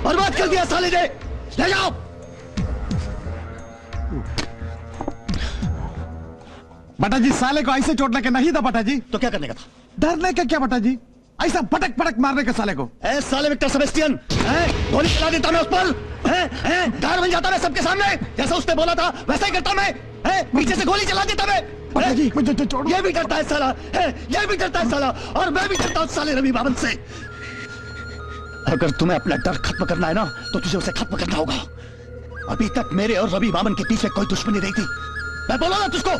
बर्बाद कर दिया साले ने। ले जाओ। बटा जी साले को ऐसे चोट लगे नहीं था बटा जी। तो क्या करने का था? डरने का क्या बटा जी, ऐसा पटक पटक मारने का साले को। ए साले विक्टर सेबेस्टियन, गोली चला देता मैं उस पर, गार बन जाता मैं सबके सामने, जैसा उसने बोला था वैसा ही करता मैं, पीछे से गोली चला देता मैं। बटा जी मुझे तो छोड़ो। ये भी डरता है साला, ये भी डरता है साला, और मैं भी डरता हूँ साले रवि बामन से। अगर तुम्हें अपना डर खत्म करना है ना तो तुझे उसे खत्म करना होगा। अभी तक मेरे और रवि बामन के पीछे कोई दुश्मनी नहीं थी। मैं बोला ना तुझको,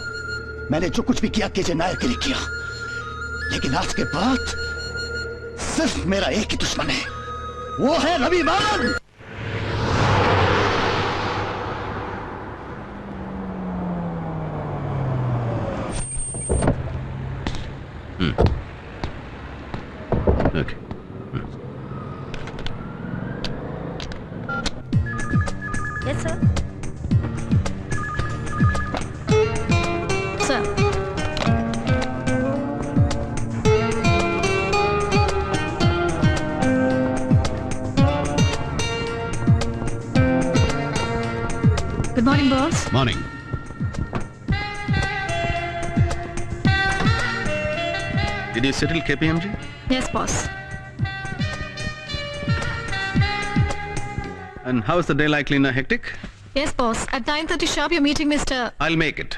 मैंने जो कुछ भी किया केजे नायर के लिए किया, लेकिन आज के बाद सिर्फ मेरा एक ही दुश्मन है, वो है रवि बामन। Okay. Yes, sir. Sir. Good morning, boss. Morning. Did you settle KPMG? Yes, boss. And how is the day likely in a hectic? Yes, boss. At 9:30 sharp, you're meeting Mr. I'll make it.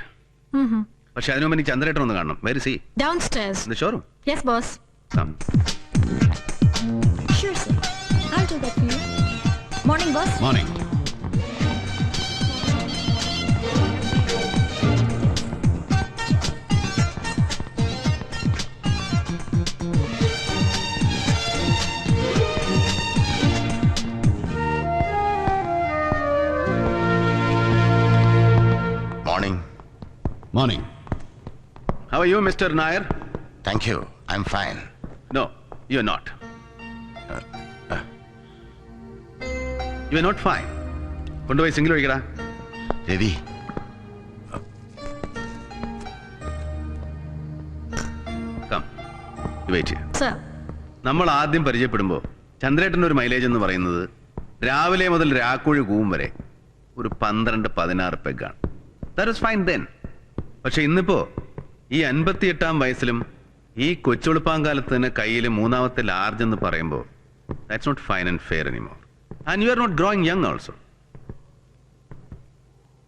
പക്ഷെ അതിനു മുമ്പ് എനിക്ക് ചന്ദ്രേട്ടൻ ഒന്ന് കാണണം. Where is he? Downstairs. In the showroom? Yes, boss. Come. Sure, sir. I'll do that for you. Morning, boss. Morning. Morning. Morning. How are you, Mr. Nair? Thank you. I'm fine. No, you're not. You're not fine. കൊണ്ടുപോയി single ഒഴിക്കടാ. Ravi, Come. You wait here. Sir. നമ്മൾ ആദ്യം പരിചയപ്പെടുമ്പോൾ ചന്ദ്രേട്ടൻ്റെ ഒരു mileage എന്ന് പറയുന്നത് രാവിലെ മുതൽ രാക്കുഴി കൂവും വരെ ഒരു 12-16 പെഗാണ്. That was fine then. പക്ഷെ ഇന്നിപ്പോ ഈ 58-ാം വയസ്സിലും ഈ കൊച്ചുളുപ്പാങ്കാലത്ത് തന്നെ കയ്യിൽ മൂന്നാമത്തെ ലാർജ് എന്ന് പറയുമ്പോൾ that's not fine and fair anymore. And you are not growing young also.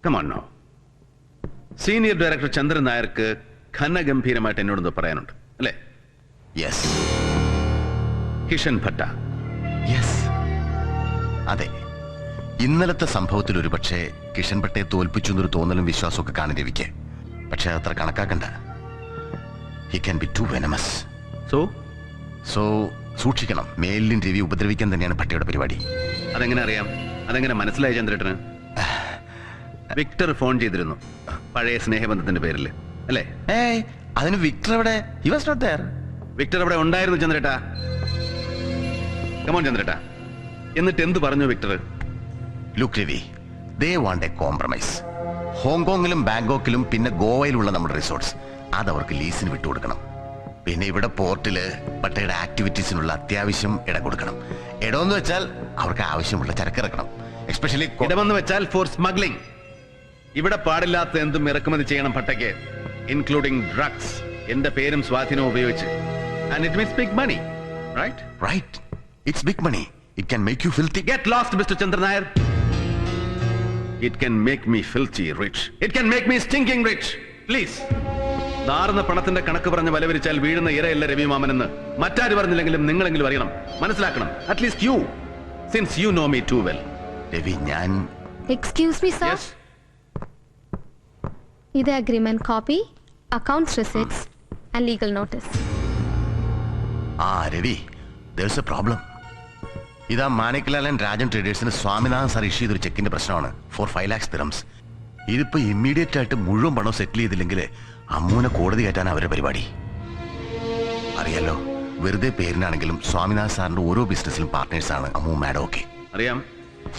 Come on now. Senior director Chandran നായർക്ക് ഘനഗംഭീരമായിട്ട് എന്നോടൊന്ന് പറയാനുണ്ട് അല്ലേ? യെസ്. കിഷൻ ഭട്ട. യെസ്. അതെ, ഇന്നലത്തെ സംഭവത്തിൽ ഒരു പക്ഷേ കിഷൻ ഭട്ടയെ തോൽപ്പിച്ചു എന്നൊരു തോന്നലും വിശ്വാസമൊക്കെ കാണും രവിക്ക്. പക്ഷെ അത്ര കണക്കാക്കണ്ട. He can be too venomous. So സൂക്ഷിക്കണം. മേലിലും രവി ഉപദ്രവിക്കാൻ തന്നെയാണ് ഭട്ടയുടെ പരിപാടി. അതെങ്ങനെ അറിയാം? അതെങ്ങനെ മനസ്സിലായി ചന്ദ്രേട്ടന്? വിക്ടർ ഫോൺ ചെയ്തിരുന്നു പഴയ സ്നേഹബന്ധത്തിന്റെ പേരിൽ അല്ലേ? അതിന് വിക്ടർ എവിടെ? He was not there. Victor അവിടെ ഉണ്ടായിരുന്നു ചന്ദ്രേട്ടാ. കമോൺ ചന്ദ്രേട്ടാ. എന്നിട്ട് എന്ത് പറഞ്ഞു Victor? Look Ravi, they want a compromise. ഹോങ്കോങ്ങിലും ബാങ്കോക്കിലും പിന്നെ ഗോവയിലുള്ള നമ്മുടെ റിസോർട്ട്സ് അതവർക്ക് ലീസിന് വിട്ടുകൊടുക്കണം. പിന്നെ ഇവിടെ പോർട്ടില് ഭട്ടയുടെ ആക്ടിവിറ്റീസിനുള്ള അത്യാവശ്യം ഇട കൊടുക്കണം. ഇടമെന്ന് വെച്ചാൽ അവർക്ക് ആവശ്യമുള്ള ചരക്കിറക്കണം. എസ്പെഷ്യലി ഇടമെന്ന് വെച്ചാൽ ഫോർ സ്മഗ്ലിംഗ്. ഇവിടെ പാടില്ലാത്ത എന്തും ഇറക്കുമതി ചെയ്യണം ഭട്ടയ്ക്ക്, ഇൻക്ലൂഡിംഗ് ഡ്രഗ്സ്. എന്റെ പേരും സ്വാധീനവും ഉപയോഗിച്ച്. And it means big money, right? Right. It's big money. It can make you filthy. Get lost mister Chandran Nair. It can make me filthy rich. It can make me stinking rich. Please. നാറുന്ന പണത്തിന്റെ കണക്ക് പറഞ്ഞ് വലവരിച്ചാൽ വീഴുന്ന ഇരയല്ല രവി മാമനെന്ന് മറ്റാര് പറഞ്ഞില്ലെങ്കിലും നിങ്ങളെങ്കിലും അറിയണം, മനസ്സിലാക്കണം. At least you, since you know me too well. Ravi, ഞാൻ Excuse me, sir. Yes. ഇത് agreement copy, accounts receipts and legal notice. Ravi, there's a problem. ഇതാ മാണിക്ലാൽ ആൻഡ് രാജൻ ട്രേഡേഴ്സിന് സ്വാമിനാഥൻ സാർ ഇഷ്യൂ ചെയ്തൊരു ചെക്കിന്റെ പ്രശ്നമാണ് ഫോർ 5 lakhs dirhams. ഇതിപ്പോ ഇമ്മീഡിയറ്റ് ആയിട്ട് മുഴുവൻ പണം സെറ്റിൽ ചെയ്തില്ലെങ്കിൽ അമ്മൂനെ കോടതി കയറ്റാൻ അവരുടെ പരിപാടി. അറിയാലോ, വെറുതെ പേരിനാണെങ്കിലും സ്വാമിനാഥൻ സാറിന്റെ ഓരോ ബിസിനസ്സിലും പാർട്ട്നേഴ്സാണ് അമ്മു മാഡം ഒക്കെ. അറിയാം.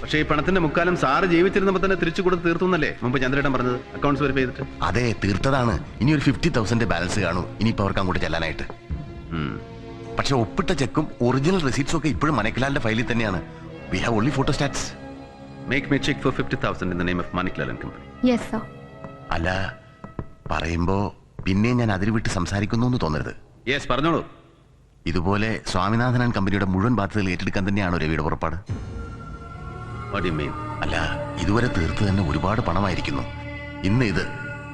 പക്ഷേ ഈ പണത്തിന്റെ മുക്കാലം സാറ് ജീവിച്ചിരുന്നപ്പോ തന്നെ തിരിച്ചു കൊടുത്ത് തീർത്തുന്നല്ലേ മുമ്പ് ചന്ദ്രേട്ടൻ പറഞ്ഞത്, അക്കൗണ്ട്സ് വെരിഫൈ ചെയ്തിട്ട്? അതെ, തീർത്തതാണ്. ഇനി ഒരു 50,000 ബാലൻസ് കാണൂ ഇനിയിപ്പോ അവർക്ക് അങ്ങോട്ട് ചെല്ലാനായിട്ട്. പക്ഷെ ഒപ്പിട്ട ചെക്കും ഒറിജിനൽ റെസീറ്റ്സും ഒക്കെ ഇപ്പോഴും മനക്കിലാലിന്റെ ഫയലിൽ തന്നെയാണ്. We have only photostats. Make me cheque for 50,000 in the name of Maniklal company. Yes, sir. അല്ല, പറയുമ്പോ പിന്നെ ഞാൻ അതിൽ വിട്ട് സംസാരിക്കുന്നു എന്ന് തോന്നരുത്. യെസ്, പറഞ്ഞോളൂ. ഇതുപോലെ സ്വാമിനാഥൻ ആൻഡ് കമ്പനിയുടെ മുഴുവൻ ബാധ്യതകൾ ഏറ്റെടുക്കാൻ തന്നെയാണോ രവിയുടെ പുറപ്പാട്? What you mean? അല്ല, ഇതുവരെ തീർത്ത് തന്നെ ഒരുപാട് പണമായിരിക്കുന്നു. ഇന്ന് ഇത്,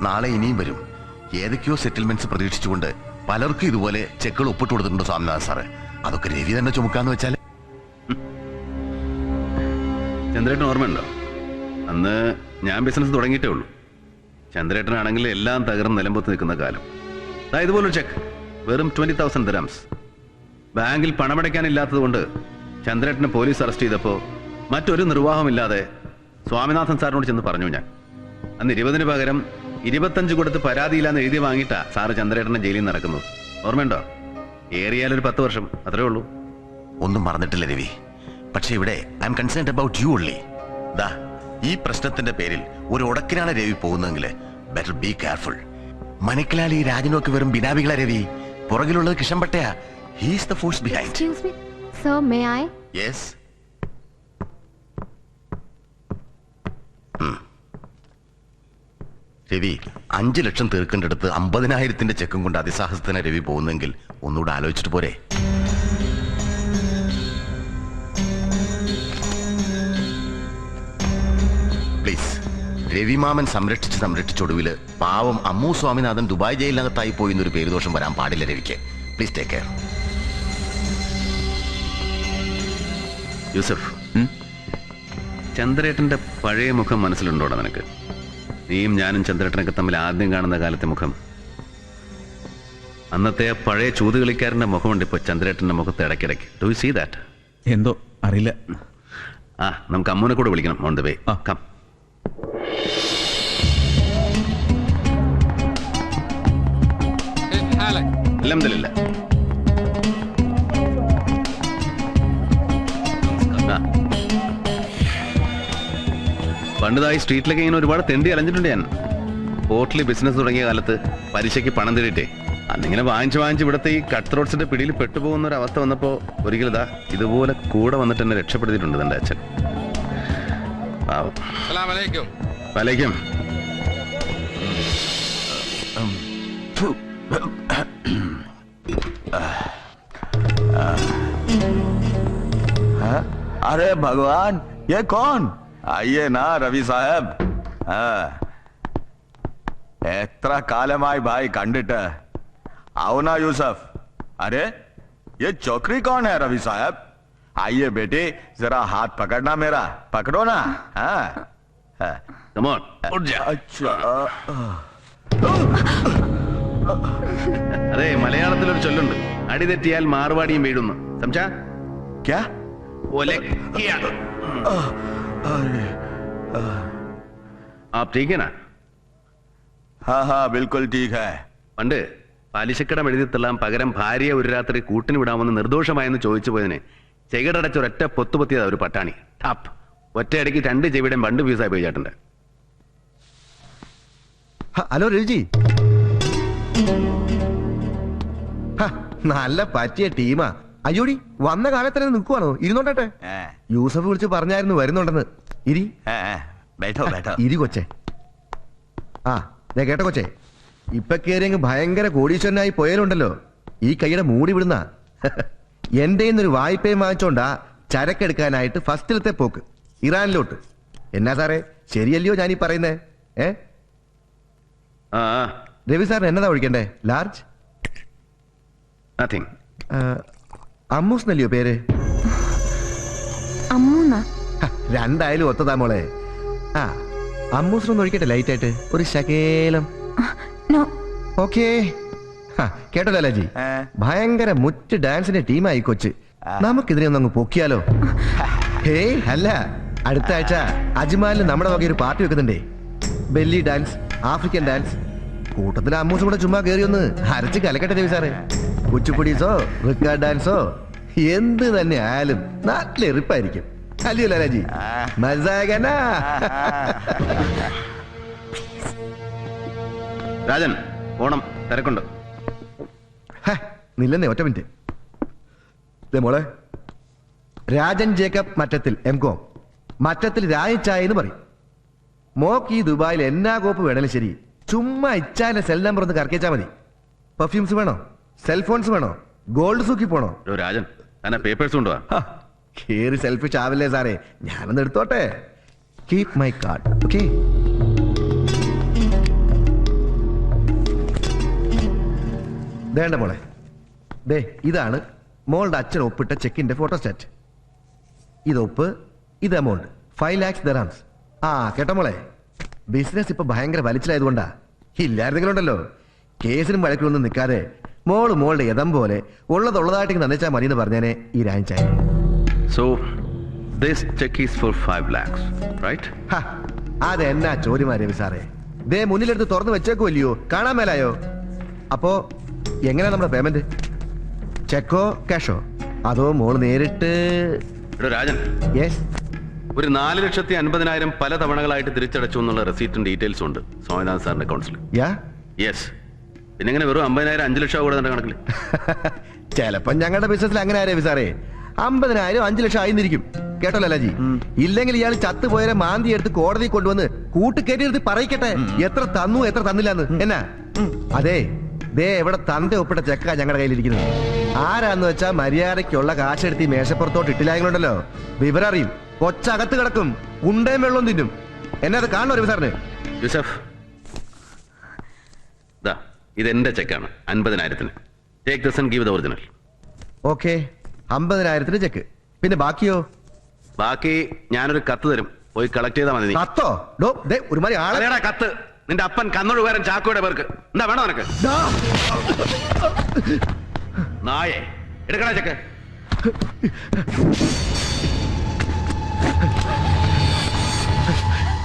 നാളെ ഇനിയും വരും. ഏതൊക്കെയോ സെറ്റിൽമെന്റ്സ് പ്രതീക്ഷിച്ചുകൊണ്ട് പലർക്കും ഇതുപോലെ ചെക്കുകൾ ഒപ്പിട്ട് കൊടുത്തിട്ടുണ്ട് സ്വാമിനാഥൻ സാറ്. അതൊക്കെ രവി തന്നെ ചുമക്കാന്ന് വെച്ചാൽ. ചന്ദ്രേട്ടൻ ഓർമ്മയുണ്ടോ? അന്ന് ഞാൻ ബിസിനസ് തുടങ്ങിയിട്ടേ ഉള്ളൂ. ചന്ദ്രേട്ടനാണെങ്കിൽ എല്ലാം തകർന്ന് നിലമ്പത്ത് നിൽക്കുന്ന കാലം. ഇതുപോലൊരു ചെക്ക്, വെറും 20,000 dirhams. ബാങ്കിൽ പണമടയ്ക്കാനില്ലാത്തത് കൊണ്ട് ചന്ദ്രേട്ടനെ പോലീസ് അറസ്റ്റ് ചെയ്തപ്പോൾ മറ്റൊരു നിർവാഹമില്ലാതെ സ്വാമിനാഥൻ സാറിനോട് ചെന്ന് പറഞ്ഞു ഞാൻ. അന്ന് 20 പകരം 25 കൊടുത്ത് പരാതിയില്ലാന്ന് എഴുതി വാങ്ങിയിട്ടാ സാറ് ചന്ദ്രേട്ടനെ ജയിലിൽ നിന്ന് നടക്കുന്നത്. ഓർമ്മയുണ്ടോ? ഏറിയാലൊരു 10 വർഷം, അത്രേ ഉള്ളൂ. ഒന്നും മറന്നിട്ടില്ല രവി. പക്ഷെ ഇവിടെ I'm concerned about you only. ദാ, ഈ പ്രശ്നത്തിന്റെ പേരിൽ ഒരു ഉടക്കിനാണ് രവി പോകുന്നതെങ്കിൽ ബെറ്റർ ബി കെയർഫുൾ. മണിക്കലാലി രാജനൊക്കെ വെറും ബിനാവികളാ രവി. പുറകിലുള്ളത് കിഷൻപട്ടയാ. He's the force behind. Excuse me. Sir, may I? Yes. Ravi, 5 ലക്ഷം തീർക്കേണ്ടടുത്ത് 50,000 ചെക്കും കൊണ്ട് അതിസാഹസത്തിന് രവി പോകുന്നെങ്കിൽ ഒന്നുകൂടെ ആലോചിച്ചിട്ട് പോരെ? പ്ലീസ്. രവിമാമൻ സംരക്ഷിച്ചൊടുവില് പാവം അമ്മു സ്വാമിനാഥൻ ദുബായ് ജയിലിനകത്തായി പോയി എന്നൊരു പേരുദോഷം വരാൻ പാടില്ല രവിക്ക്. Please take care. യൂസഫ്, ചന്ദ്രേട്ടന്റെ പഴയ മുഖം മനസ്സിലുണ്ടോടാ നിനക്ക്? നീയും ഞാനും ചന്ദ്രേട്ടനൊക്കെ തമ്മിൽ ആദ്യം കാണുന്ന കാലത്തെ മുഖം. അന്നത്തെ പഴയ ചൂതുകളിക്കാരന്റെ മുഖമുണ്ട് ഇപ്പൊ ചന്ദ്രേട്ടന്റെ മുഖത്ത് ഇടയ്ക്കിടയ്ക്ക്. Do you see that? എന്തോ അറിയില്ല. നമുക്ക് അമ്മൂനെ കൂടെ വിളിക്കണം. On the way. കം. അൽഹംദുലില്ലാ. പണ്ടതായി സ്ട്രീറ്റിലൊക്കെ ഇങ്ങനെ ഒരുപാട് തെണ്ടി അലഞ്ഞിട്ടുണ്ട് ഞാൻ. പോർട്ടിൽ ബിസിനസ് തുടങ്ങിയ കാലത്ത് പലിശയ്ക്ക് പണം തേടിയിട്ടേ അന്നിങ്ങനെ വാങ്ങിച്ച് ഇവിടുത്തെ ഈ കട്ട് ത്രോട്ട്സിന്റെ പിടിയിൽ പെട്ടുപോകുന്ന ഒരു അവസ്ഥ വന്നപ്പോ ഒരിക്കലും ഇതുപോലെ കൂടെ വന്നിട്ട് എന്നെ രക്ഷപ്പെടുത്തിയിട്ടുണ്ട് എന്റെ അച്ഛൻ. വലൈക്കും. अरे भगवान, ये कौन? आइए ना रवि साहब. എത്ര കാലമായി ഭായ് കണ്ടിട്ട്. आओ ना यूसुफ. अरे ये चौकरी कौन है रवि साहब? आइए बेटे, जरा हाथ पकड़ना मेरा. पकड़ो ना. Come on, उठ जा. अच्छा. അതെ, മലയാളത്തിലൊരു ചൊല്ലുണ്ട്, അടി തെറ്റിയാൽ മാറുവാടിയും വീഴുന്നു. സംസാ? क्या? आप ठीक है ना? हाँ हाँ बिल्कुल ठीक है. പണ്ട് പലിശക്കടം എഴുതിത്തള്ളാൻ പകരം ഭാര്യയെ ഒരു രാത്രി കൂട്ടിന് വിടാമെന്ന് നിർദോഷമായെന്ന് ചോദിച്ചു പോയതിന് ചെകിടടച്ചൊരൊറ്റ പൊത്തുപൊത്തിയതാ ഒരു പട്ടാണി. ടാപ്പ്. ഒറ്റയടിക്ക് 2 ചെവിയുടെയും 2 പീസായി പോയി ചേട്ടൻ്റെ. ഹലോ രവിജി. നല്ല പറ്റിയ ടീമാ. അയ്യോടി, വന്ന കാലത്ത് തന്നെ നിൽക്കുവാണോ? ഇരുന്നോട്ടെ. യൂസഫ് വിളിച്ച് പറഞ്ഞായിരുന്നു വരുന്നുണ്ടെന്ന്. ഇരി. बैठो बैठो. ഇരി കൊച്ചേ. ഞാൻ കേട്ടോ കൊച്ചേ, ഇപ്പൊ കേറിയങ്ങ് ഭയങ്കര കോടീശ്വരനായി പോയാലുണ്ടല്ലോ, ഈ കൈയുടെ മൂടി വിടുന്ന. എന്റെ ഒരു വായ്പയും വാങ്ങിച്ചോണ്ടാ ചരക്കെടുക്കാനായിട്ട് ഫസ്റ്റിലത്തെ പോക്ക് ഇറാനിലോട്ട്. എന്നാ സാറേ, ശരിയല്ലയോ ഞാനീ പറയുന്നേ? രവി സാറിന് എന്നതാ ഒഴിക്കണ്ടേ? ലാർജ്? നത്തിങ്. അമ്മൂസ് എന്നല്ലയോ പേര്? അമ്മൂന്നാ? രണ്ടായാലും ഒത്തതാ മോളെ. അമ്മൂസിനൊന്ന് ഒഴിക്കട്ടെ ലൈറ്റ് ആയിട്ട് ഒരു ശകേലം. ഓക്കേ. കേട്ടോ ലാലാജി, ഭയങ്കര മുറ്റ് ഡാൻസിന്റെ ടീമായി കൊച്ച്. നമുക്കിതിനെ ഒന്ന് അങ്ങ് പൊക്കിയാലോ? ഹേയ് അല്ല, അടുത്ത ആഴ്ച അജ്മാലിൽ നമ്മുടെ വക ഒരു പാർട്ടി വെക്കുന്നുണ്ടേ. Belly dance, African dance. കൂട്ടത്തിൽ അമ്മൂസും കൂടെ ചുമ്മാ കയറി ഒന്ന് അരച്ച് കലക്കട്ടെ രവി സാറേ. കുച്ചുപ്പുടീസോ റിക്കാർഡ് ഡാൻസോ എന്ത് തന്നെ ആയാലും നല്ല എറിപ്പായിരിക്കും. അല്ലയോ ലാലാജി? മസാകനാ. രാജൻ, ഓണം തിരക്കുണ്ട്. നില്ലെന്നേ, ഒറ്റ മിനിറ്റ്. മോളെ രാജൻ ജേക്കബ് മറ്റത്തിൽ എംകോം, മറ്റത്തിൽ രായിച്ചായ എന്ന് പറയും. മോക്ക് ഈ ദുബായിൽ എന്നാ കോപ്പ് വേണേലും ശരി, ചുമ്മാ ഇച്ചാലെ സെൽ നമ്പർ ഒന്ന് കറക്കിച്ചാ മതി. പെർഫ്യൂംസ് വേണോ, സെൽഫോൺസ് വേണോ, ഗോൾഡ് സൂക്കി പോണോ? രാജൻ തന്നെ പേപ്പേഴ്സ് കൊണ്ടുവാ. കേറി സെൽഫിഷ് ആവില്ലേ സാറേ, ഞാനൊന്ന് എടുത്തോട്ടെ. Keep my card, okay? വേണ്ട മോളെ, ദേ ഇതാണ് മോളുടെ അച്ഛൻ ഒപ്പിട്ട ചെക്കിന്റെ ഫോട്ടോസ്റ്റാറ്റ്. ഇത് ഒപ്പ്, ഇത് എമൗണ്ട് 5 lakhs dirhams. ആ കേട്ടോ മോളെ, ബിസിനസ് ഇപ്പൊ ഭയങ്കര വലിച്ചിലായതുകൊണ്ടാ. ഇല്ലായിരുന്നെങ്കിലുണ്ടല്ലോ കേസിനും വഴക്കിലൊന്നും നിൽക്കാതെ മോളുടെ യഥം പോലെ ഉള്ളതായിട്ട് നന്ദിച്ചാൽ മതി എന്ന് പറഞ്ഞേനെ ഈ രാഞ്ചായ. So this cheque is for 5 lakhs, right? അതെന്നാ ചോദ്യമാ രവി സാറേ, ദേ മുന്നിലെടുത്ത് തുറന്നു വെച്ചേക്കുമല്ലയോ, കാണാൻ മേലായോ? അപ്പോ എങ്ങനെയാ നമ്മുടെ പേയ്മെന്റ്? ചെക്കോ ക്യാഷോ, അതോ മോള് നേരിട്ട്? രാജൻ, യെസ്. ഒരു 4,50,000 പല തവണകളായിട്ട് തിരിച്ചടച്ചു എന്നുള്ള റെസീറ്റും ഡീറ്റെയിൽസും ഉണ്ട് സ്വാമിനാഥൻ സാറിന്റെ അക്കൗണ്ട്സിൽ. യാ യെസ്. പിന്നെ എങ്ങനെ വെറും 50,000 5 ലക്ഷം കൂടെ കണക്കിൽ? ചിലപ്പോ ഞങ്ങളുടെ ബിസിനസ്സിൽ അങ്ങനെ രവി സാറേ, 50,000 5 ലക്ഷം ആയിരിക്കും. കേട്ടോ ലലാജി, ഇല്ലെങ്കിൽ ഇയാൾ ചത്തുപോയവരെ മാന്തി എടുത്ത് കോടതി കൊണ്ടുവന്ന് കൂട്ടുകെട്ടിയെടുത്ത് പറയിക്കട്ടെ എത്ര തന്നു എത്ര തന്നില്ലാന്ന്. എന്നാ അതെ, ദേ എവിടെ തന്റെ ഒപ്പിട്ട ചെക്കാ ഞങ്ങളുടെ കയ്യിലിരിക്കുന്നത്. ആരാന്ന് വെച്ചാ മര്യാദയ്ക്കുള്ള കാശെടുത്ത് ഈ മേശപ്പുറത്തോട്ട് ഇട്ടില്ലായെങ്കിലുണ്ടല്ലോ വിവരം അറിയും. കൊച്ചകത്ത് കിടക്കും, ഉണ്ടേം വെള്ളം തിന്നും. എന്നെ അത് കാണണോ രവി സാറിന്? യൂസഫ്, ഇതെന്റെ ചെക്കാണ് 50,000. Take this and give the original. Okay, 50,000 check. പിന്നെ ബാക്കിയോ? ബാക്കി ഞാനൊരു കത്ത് തരും, പോയി കളക്ട് ചെയ്താൽ മതി. കത്തോ? ഡോ ദേ ഒരുമാതിരി ആളെ. അതേടാ കത്ത്, നിന്റെ അപ്പൻ കന്നൊഴുകാരൻ ചാക്കോയുടെ പേർക്ക്. എന്താ വേണോ നിനക്ക്? നായേ, എടുക്കണ ചെക്ക്.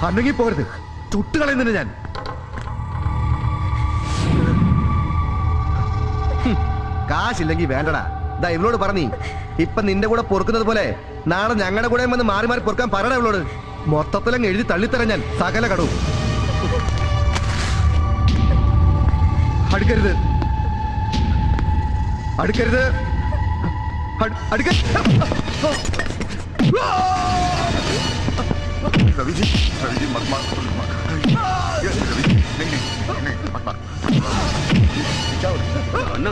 അന്നെങ്കിൽ പോകരുത്, ചുട്ടുകളയുന്നുണ്ട് ഞാൻ. കാശില്ലെങ്കിൽ വേണ്ടടാ. ദാ ഇവളോട് പറഞ്ഞീ, ഇപ്പൊ നിന്റെ കൂടെ പൊറുക്കുന്നത് പോലെ നാളെ ഞങ്ങളുടെ കൂടെ വന്ന് മാറി മാറി പൊറുക്കാൻ പറയണ ഇവളോട്. മൊത്തത്തിലങ്ങ് എഴുതി തള്ളിത്തരാൻ ഞാൻ സകല കടവും. അടുക്കരുത്, അടുക്കരുത്, रवि जी मत मार।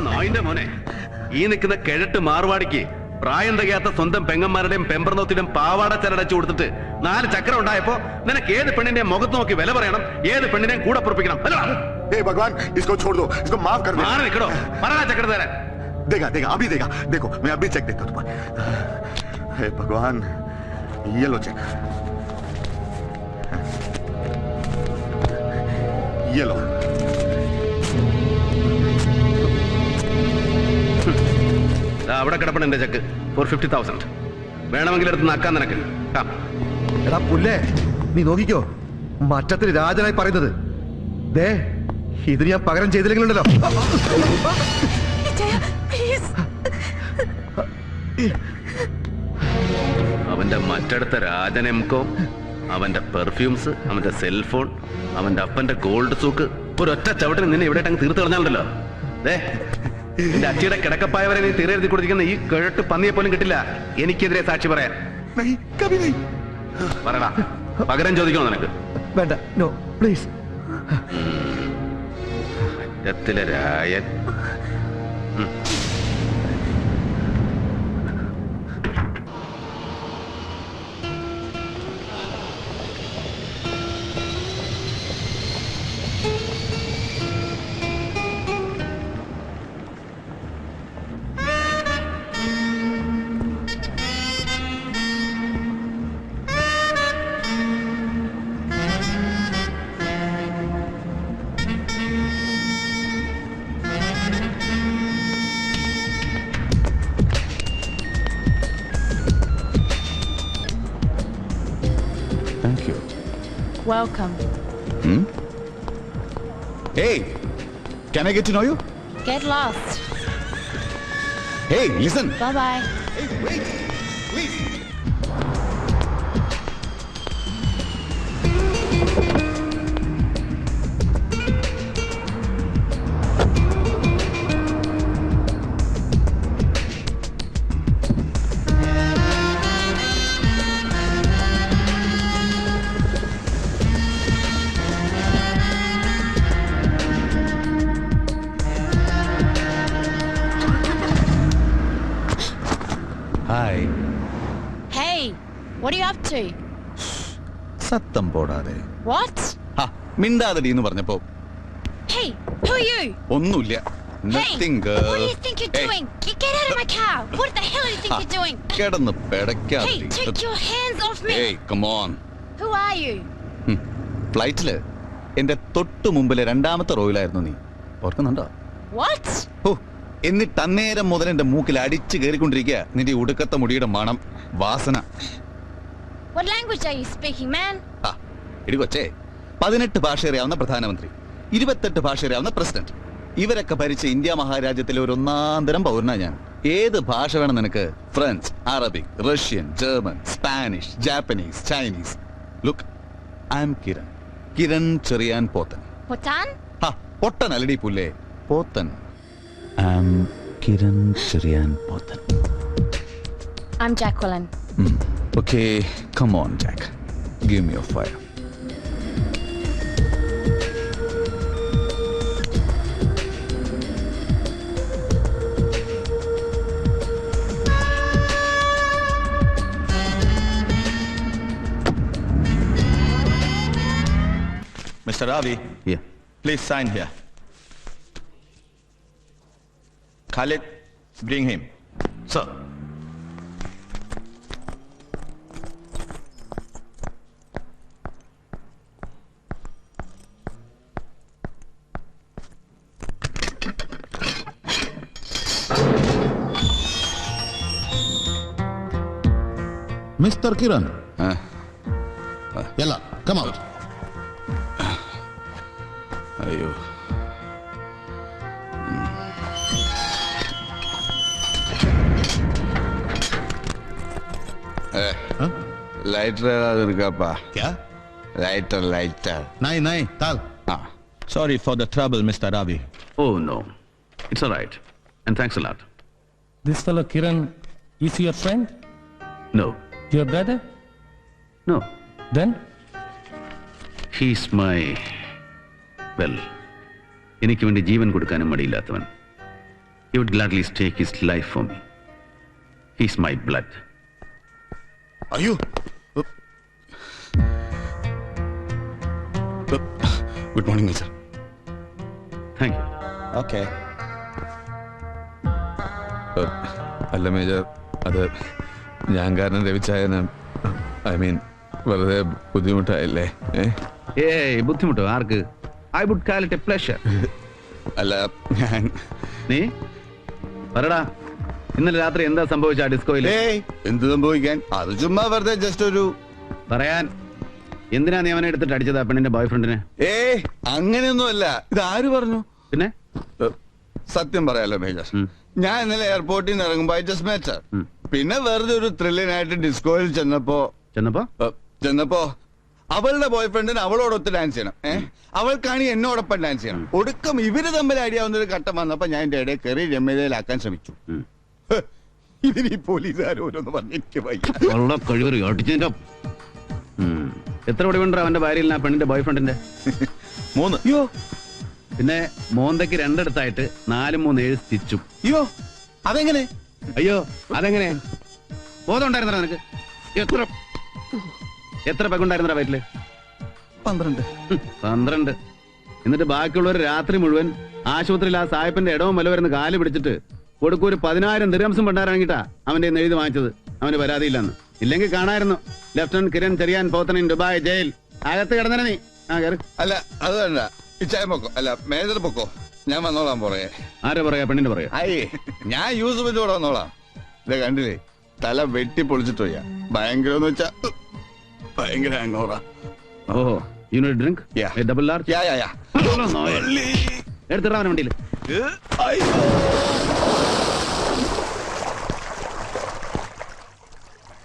നായിന്റെ മോനെ, ഈ നിൽക്കുന്ന കിഴട്ട് മാർവാടിക്ക് പ്രായം തികയാത്ത സ്വന്തം പെങ്ങന്മാരുടെയും പെമ്പർനോത്തിന്റെയും പാവാട ചരടച്ചു കൊടുത്തിട്ട് 4 ചക്രം ഉണ്ടായപ്പോ നിനക്ക് ഏത് പെണ്ണിന്റെ മുഖത്ത് നോക്കി വില പറയണം, ഏത് പെണ്ണിനെയും കൂടെ പൊറപ്പിക്കണം. हे भगवान, इसको छोड़ दो, इसको माफ कर दो। മാറി നിൽക്കണോ, പറയണ ചക്രം തരാൻ. देगा देगा, अभी देगा। देखो मैं अभी चेक देता हूँ तुम्हारा। हे भगवान, ये लो चेक, ये लो। അവിടെ കിടപ്പണ എന്റെ ചെക്ക് ഫോർ 50,000. വേണമെങ്കിൽ എടുത്ത് നക്കാൻ നിനക്ക്. എടാ പുല്ലേ, നീ നോക്കിക്കോ, മറ്റത്തിൽ രാജനായി പറയുന്നത്. ദേ ഇത് ഞാൻ പകരം ചെയ്തില്ലെങ്കിലുണ്ടല്ലോ. അവന്റെ മറ്റടുത്ത രാജനെംകോ, അവന്റെ പെർഫ്യൂംസ്, അവന്റെ സെൽഫോൺ, അവന്റെ അപ്പന്റെ ഗോൾഡ് സൂക്ക്, ഒരൊറ്റ ചവിട്ടിന് നിന്നെ ഇവിടെ അങ്ങ് തീർത്ത് കളഞ്ഞാലുണ്ടല്ലോ. നിന്റെ അച്ഛയുടെ കിടക്കപ്പായവരെ നീ തീരെഴുതി കൊടുത്തിരിക്കുന്ന ഈ കിഴട്ട് പന്നിയെ പോലും കിട്ടില്ല എനിക്കെതിരെ സാക്ഷി പറയാൻ. പറയടാ, പകരം ചോദിക്കണോ നിനക്ക്? വേണ്ട, നോ പ്ലീസ്. മറ്റത്തിലെ Rayan. Thank you. Welcome. Hey, can I get to know you? Get lost. Hey, listen. Bye-bye. Hey, wait, please. What are you up to? സത്തം പോടാതെ What? മിണ്ടാതടി എന്ന് പറഞ്ഞപ്പോ Hey, who are you? ഒന്നുമില്ല. Hey, Nothing, what girl. do you think you're Hey. doing? Get out of my car. What the hell do you think you're doing? കിടന്ന് Hey, പെടക്കാതെ. take your hands off me. Hey, come on. Who are you? ഫ്ലൈറ്റില് എന്റെ തൊട്ടു മുമ്പിലെ രണ്ടാമത്തെ റോയിലായിരുന്നു നീ. ഓർക്കുന്നുണ്ടോ? What? ഓ, എന്നിട്ട് അന്നേരം മുതൽ എന്റെ മൂക്കിൽ അടിച്ചു കയറിക്കൊണ്ടിരിക്കുക നിന്റെ ഉടുക്കത്തെ മുടിയുടെ മണം, വാസന. What language are you speaking, man? ഇടി കൊച്ചേ, 18 ഭാഷ അറിയാവുന്ന പ്രധാനമന്ത്രി, 28 ഭാഷ അറിയാവുന്ന പ്രസിഡന്റ്, ഇവരൊക്കെ ഭരിച്ച ഇന്ത്യ മഹാരാജ്യത്തിലെ ഒരു ഒന്നാന്തരം പൗരനാ ഞാൻ. ഏത് ഭാഷ വേണം നിനക്ക്? French, Arabic, Russian, German, Spanish, Japanese, Chinese. Look, I'm Kiran, Kiran Cherian Pothan. Potan? പൊട്ടൻ അല്ലടി പുല്ലേ, Pothan. I'm Kiran Cherian Pothan. I'm Jacqueline. Okay, come on Jack, give me your fire. Mr. Ravi, Yeah. please sign here. Khalid, bring him. Sir. Mister Kiran, യെല്ല, come out. അയ്യോ, lighter എടുക്കാപ്പാ. क्या? Lighter lighter. नहीं नहीं, ताल. Sorry for the trouble, Mr. Ravi. Oh no, it's all right. And thanks a lot. This fellow Kiran is your friend? No, Your brother? no. Then? He's my... Well, എനിക്ക് വേണ്ടി ജീവൻ കൊടുക്കാനും മടിയില്ലാത്തവൻ. He would gladly stake his life for me. He's my blood. അയ്യോ, good morning major. Thank you. Okay. അല്ല major, അത് ഞാൻ കാരണം രവിച്ചായന്, I mean, വെറുതെ ബുദ്ധിമുട്ടായില്ലേ? ഏയ്, ബുദ്ധിമുട്ടോ? ആർക്ക്? I would call it a pleasure. അല്ല, ഞാൻ നീ പറടാ, ഇന്നലെ രാത്രി എന്താ സംഭവിച്ച ആ ഡിസ്കോയിൽ? എന്ത് സംഭവിക്കാൻ? അത് ചുമ്മാ വെറുതെ ജസ്റ്റ് ഒരു... പറയാൻ. എന്തിനാ നീ അവനെ എടുത്തിട്ട് അടിച്ചത്, ആ പെണ്ണിന്റെ ബോയ് ഫ്രണ്ടിനെ? അങ്ങനെയൊന്നും അല്ല. ഇത് ആര് പറഞ്ഞു? പിന്നെ സത്യം പറയാലോ മേജർ, ഞാൻ ഇന്നലെ എയർപോർട്ടിൽ നിന്ന് ഇറങ്ങുമ്പോ ഐ ജസ്റ്റ് മെറ്റ് ഹർ. പിന്നെ വെറുതെ ഒരു ത്രില്ലിനായിട്ട് ഡിസ്കോയിൽ ചെന്നപ്പോ അവളുടെ ബോയ് ഫ്രണ്ടിന് അവളോടൊത്ത് ഡാൻസ് ചെയ്യണം. അവൾക്കാണ് എന്നോടൊപ്പം ഡാൻസ് ചെയ്യണം. ഒടുക്കം ഇവര് തമ്മിൽ അടിയാവുന്ന ഒരു ഘട്ടം വന്നപ്പോ ഞാൻ എന്റെ ഇടയിൽ കയറി രമ്യതയിലാക്കാൻ ശ്രമിച്ചു. ഇതിന് ഈ പോലീസുകാരോരോന്ന് പറഞ്ഞെനിക്ക് കഴിവറിയോ? എത്ര ഒടിവുണ്ടോ അവന്റെ ഭാര്യയിൽ ആ പെണ്ണിന്റെ ബോയ് ഫ്രണ്ടിന്റെ? 3. അയ്യോ, പിന്നെ മോന്തയ്ക്ക് 2 ഇടത്തായിട്ട് 4, 3, 7 സ്റ്റിച്ചും. അയ്യോ, അതെങ്ങനെ? അയ്യോ, അതെങ്ങനെ? ബോധം ഉണ്ടായിരുന്നോ നിനക്ക്? എത്ര പെഗുണ്ടായിരുന്നോ വയറ്റില്? 12. എന്നിട്ട് ബാക്കിയുള്ളവർ രാത്രി മുഴുവൻ ആശുപത്രിയിൽ ആ സാഹിബിന്റെ ഇടവും വല്ല വരുന്ന കാല് പിടിച്ചിട്ട് കൊടുക്കൂര് 10,000 ദിർഹംസും പണ്ടാറാണെങ്കിട്ടാ അവന്റെ എഴുതി വാങ്ങിച്ചത്. അവന് പരാതിയില്ലെന്ന്. ഇല്ലെങ്കിൽ കാണായിരുന്നു lieutenant Kiran Cherian Pothan in Dubai jail. അകത്ത് കിടന്നേ നീ. അല്ല, അത് വേണ്ട. ഇച്ചായ പൊക്കോ, അല്ല മേജർ പൊക്കോ, ഞാൻ വന്നോളാം. പറയാ ആരെ പറയാ? പെണ്ണിന്റെ പറയാ? അയ്യേ, ഞാൻ യൂസഫിന്റെ കൂടെ വന്നോളാം. ഇത് കണ്ടില്ലേ, തല വെട്ടി പൊളിച്ചിട്ട് പോയാ. ഭയങ്കര എന്ന് വെച്ചാ ഭയങ്കര ഹാങ് ഓവറാ. ഓഹോ, you need drink? Double large? Yeah yeah yeah. എടുത്തിടാൻ വണ്ടിയിൽ.